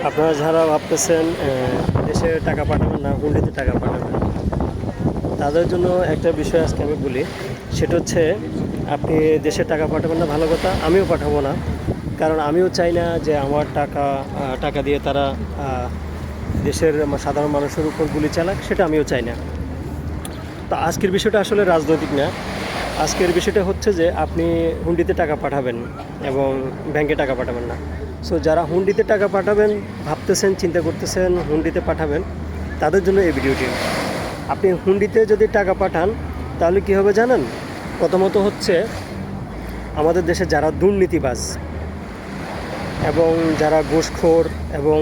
আপনারা যারা ভাবতেছেন দেশে টাকা পাঠাবেন না, হুন্ডিতে টাকা পাঠাবেন, তাদের জন্য একটা বিষয় আজকে আমি বলি। সেটা হচ্ছে, আপনি দেশে টাকা পাঠাবেন না, ভালো কথা, আমিও পাঠাবো না। কারণ আমিও চাই না যে আমার টাকা দিয়ে তারা দেশের সাধারণ মানুষের উপর গুলি চালাক, সেটা আমিও চাই না। তো আজকের বিষয়টা আসলে রাজনৈতিক না। আজকের বিষয়টা হচ্ছে যে আপনি হুন্ডিতে টাকা পাঠাবেন এবং ব্যাংকে টাকা পাঠাবেন না। সো যারা হুন্ডিতে টাকা পাঠাবেন ভাবতেছেন, চিন্তা করতেছেন হুন্ডিতে পাঠাবেন, তাদের জন্য এই ভিডিওটি। আপনি হুন্ডিতে যদি টাকা পাঠান তাহলে কী হবে জানেন? প্রথমত হচ্ছে, আমাদের দেশে যারা দুর্নীতিবাজ এবং যারা ঘুষখোর এবং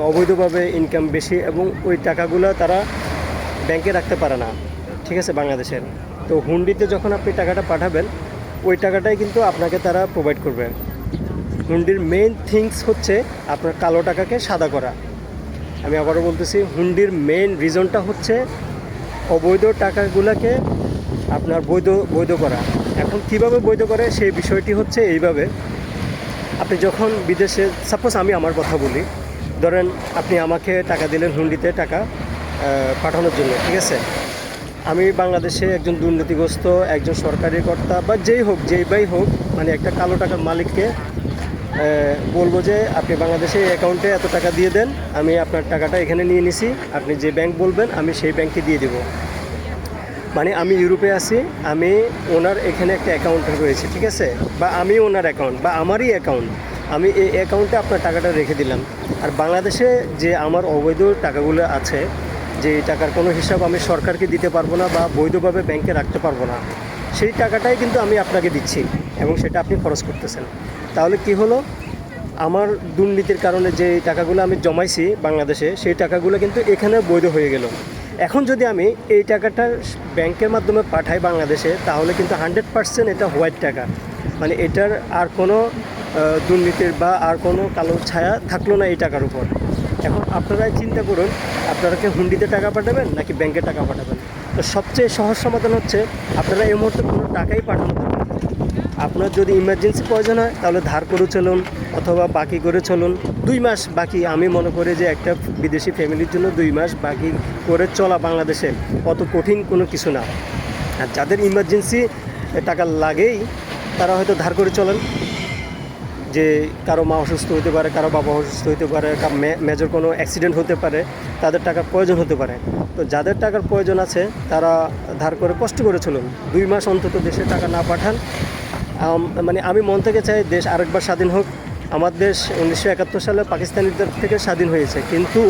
অবৈধভাবে ইনকাম বেশি এবং ওই টাকাগুলো তারা ব্যাংকে রাখতে পারে না, ঠিক আছে, বাংলাদেশের। তো হুন্ডিতে যখন আপনি টাকাটা পাঠাবেন, ওই টাকাটাই কিন্তু আপনাকে তারা প্রোভাইড করবে। হুন্ডির মেইন থিংস হচ্ছে আপনার কালো টাকাকে সাদা করা। আমি আবারও বলতেছি, হুন্ডির মেইন রিজনটা হচ্ছে অবৈধ টাকাগুলোকে আপনার বৈধ করা। এখন কিভাবে বৈধ করে সেই বিষয়টি হচ্ছে এইভাবে। আপনি যখন বিদেশে, সাপোজ আমি আমার কথা বলি, ধরেন আপনি আমাকে টাকা দিলেন হুন্ডিতে টাকা পাঠানোর জন্য, ঠিক আছে। আমি বাংলাদেশে একজন দুর্নীতিগ্রস্ত একজন সরকারি কর্তা বা যেই ভাই হোক, একটা কালো টাকার মালিককে বলবো যে আপনি বাংলাদেশে অ্যাকাউন্টে এত টাকা দিয়ে দেন, আমি আপনার টাকাটা এখানে নিয়ে নিছি, আপনি যে ব্যাংক বলবেন আমি সেই ব্যাংকে দিয়ে দেবো। আমি ইউরোপে আছি, আমি ওনার এখানে একটা অ্যাকাউন্ট রয়েছে, ঠিক আছে, বা আমি ওনার অ্যাকাউন্ট বা আমারই অ্যাকাউন্ট, আমি এই অ্যাকাউন্টে আপনার টাকাটা রেখে দিলাম। আর বাংলাদেশে যে আমার অবৈধ টাকাগুলো আছে, যে টাকার কোনো হিসাব আমি সরকারকে দিতে পারবো না বা বৈধভাবে ব্যাংকে রাখতে পারবো না, সেই টাকাটাই কিন্তু আমি আপনাকে দিচ্ছি এবং সেটা আপনি খরচ করতেছেন। তাহলে কি হলো? আমার দুর্নীতির কারণে যে টাকাগুলো আমি জমাইছি বাংলাদেশে, সেই টাকাগুলো কিন্তু এখানে বৈধ হয়ে গেল। এখন যদি আমি এই টাকাটা ব্যাংকের মাধ্যমে পাঠাই বাংলাদেশে, তাহলে কিন্তু 100% এটা হোয়াইট টাকা, এটার আর কোনো দুর্নীতির বা আর কোনো কালো ছায়া থাকলো না এই টাকার উপর। এখন আপনারাই চিন্তা করুন, আপনারা কি হুন্ডিতে টাকা পাঠাবেন নাকি ব্যাংকে টাকা পাঠাবেন? তো সবচেয়ে সহজ সমাধান হচ্ছে, আপনারা এই মুহূর্তে কোনো টাকাই পাঠানো যাবে না। আপনার যদি ইমার্জেন্সি প্রয়োজন হয় তাহলে ধার করে চলুন অথবা বাকি করে চলুন। 2 মাস বাকি, আমি মনে করি যে একটা বিদেশি ফ্যামিলির জন্য 2 মাস বাকি করে চলা বাংলাদেশে অত কঠিন কোনো কিছু না। আর যাদের ইমার্জেন্সি টাকা লাগেই, তারা হয়তো ধার করে চলেন। যে কারো মা অসুস্থ হতে পারে, কারো বাবা অসুস্থ হতে পারে, মেজর কোনো অ্যাক্সিডেন্ট হতে পারে, তাদের টাকার প্রয়োজন হতে পারে। তো যাদের টাকার প্রয়োজন আছে তারা ধার করে কষ্ট করে চলুন। 2 মাস অন্তত দেশে টাকা না পাঠান। আমি মন থেকে চাই দেশ আরেকবার স্বাধীন হোক। আমার দেশ 1971 সালে পাকিস্তানিদের থেকে স্বাধীন হয়েছে, কিন্তু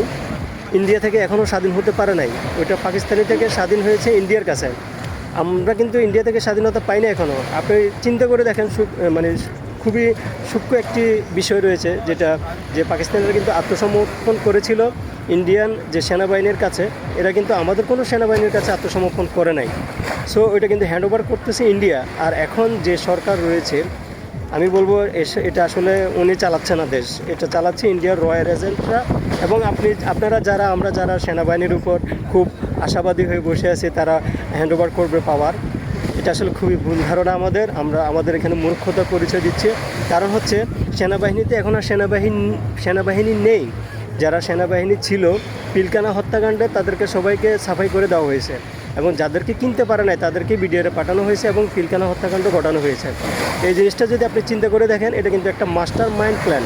ইন্ডিয়া থেকে এখনও স্বাধীন হতে পারে নাই। ওইটা পাকিস্তানি থেকে স্বাধীন হয়েছে ইন্ডিয়ার কাছে। আমরা কিন্তু ইন্ডিয়া থেকে স্বাধীনতা পাই না এখনও। আপনি চিন্তা করে দেখেন, খুবই সূক্ষ্ম একটি বিষয় রয়েছে, যেটা যে পাকিস্তানিরা কিন্তু আত্মসমর্পণ করেছিল ইন্ডিয়ান যে সেনাবাহিনীর কাছে। এরা কিন্তু আমাদের কোনো সেনাবাহিনীর কাছে আত্মসমর্পণ করে নাই। সো ওইটা কিন্তু হ্যান্ড ওভার করতেছে ইন্ডিয়া। আর এখন যে সরকার রয়েছে, আমি বলবো এটা আসলে উনি চালাচ্ছে না দেশ, এটা চালাচ্ছে ইন্ডিয়ার রয়্যাল এজেন্টরা। এবং আপনারা আমরা যারা সেনাবাহিনীর উপর খুব আশাবাদী হয়ে বসে আছি, তারা হ্যান্ড ওভার করবে পাওয়ার, এটা আসলে খুবই ভুল ধারণা আমাদের এখানে মূর্খতার পরিচয় দিচ্ছে। কারণ হচ্ছে, সেনাবাহিনীতে এখন আর সেনাবাহিনী নেই। যারা সেনাবাহিনী ছিল পিলখানা হত্যাকাণ্ডে, তাদেরকে সবাইকে সাফাই করে দেওয়া হয়েছে এবং যাদেরকে কিনতে পারে নাই তাদেরকে বিডিআরে পাঠানো হয়েছে এবং পিলখানা হত্যাকাণ্ড ঘটানো হয়েছে। এই জিনিসটা যদি আপনি চিন্তা করে দেখেন, এটা কিন্তু একটা মাস্টার মাইন্ড প্ল্যান।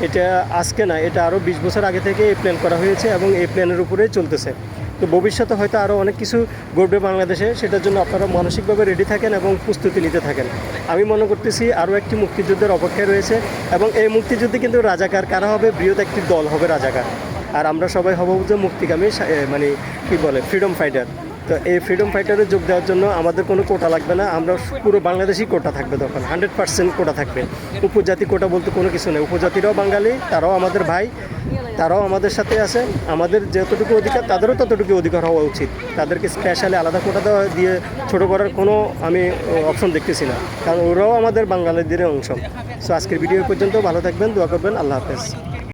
এটা আজকে না, এটা আরও 20 বছর আগে থেকে এই প্ল্যান করা হয়েছে এবং এই প্ল্যানের উপরেই চলতেছে। তো ভবিষ্যতে হয়তো আরও অনেক কিছু ঘটবে বাংলাদেশে, সেটার জন্য আপনারা মানসিকভাবে রেডি থাকেন এবং প্রস্তুতি নিতে থাকেন। আমি মনে করতেছি আরও একটি মুক্তিযুদ্ধের অপেক্ষায় রয়েছে এবং এই মুক্তিযুদ্ধে কিন্তু রাজাকার কারা হবে? বৃহৎ একটি দল হবে রাজাকার। আর আমরা সবাই হব যে মুক্তিকামী, ফ্রিডম ফাইটার। তো এই ফ্রিডম ফাইটারে যোগ দেওয়ার জন্য আমাদের কোনো কোটা লাগবে না। আমরা পুরো বাংলাদেশি কোটা থাকবে, তখন 100% কোটা থাকবে। উপজাতি কোটা বলতে কোনো কিছু নেই। উপজাতিরাও বাঙালি, তারাও আমাদের ভাই, তারাও আমাদের সাথে আছে। আমাদের যতটুকু অধিকার, তাদেরও ততটুকু অধিকার হওয়া উচিত। তাদেরকে স্পেশালি আলাদা কোটা দেওয়া দিয়ে ছোটো করার কোনো আমি অপশন দেখতেছি না, কারণ ওরাও আমাদের বাঙালিদের অংশ। সো আজকের ভিডিও পর্যন্ত, ভালো থাকবেন, দোয়া করবেন, আল্লাহ হাফেজ।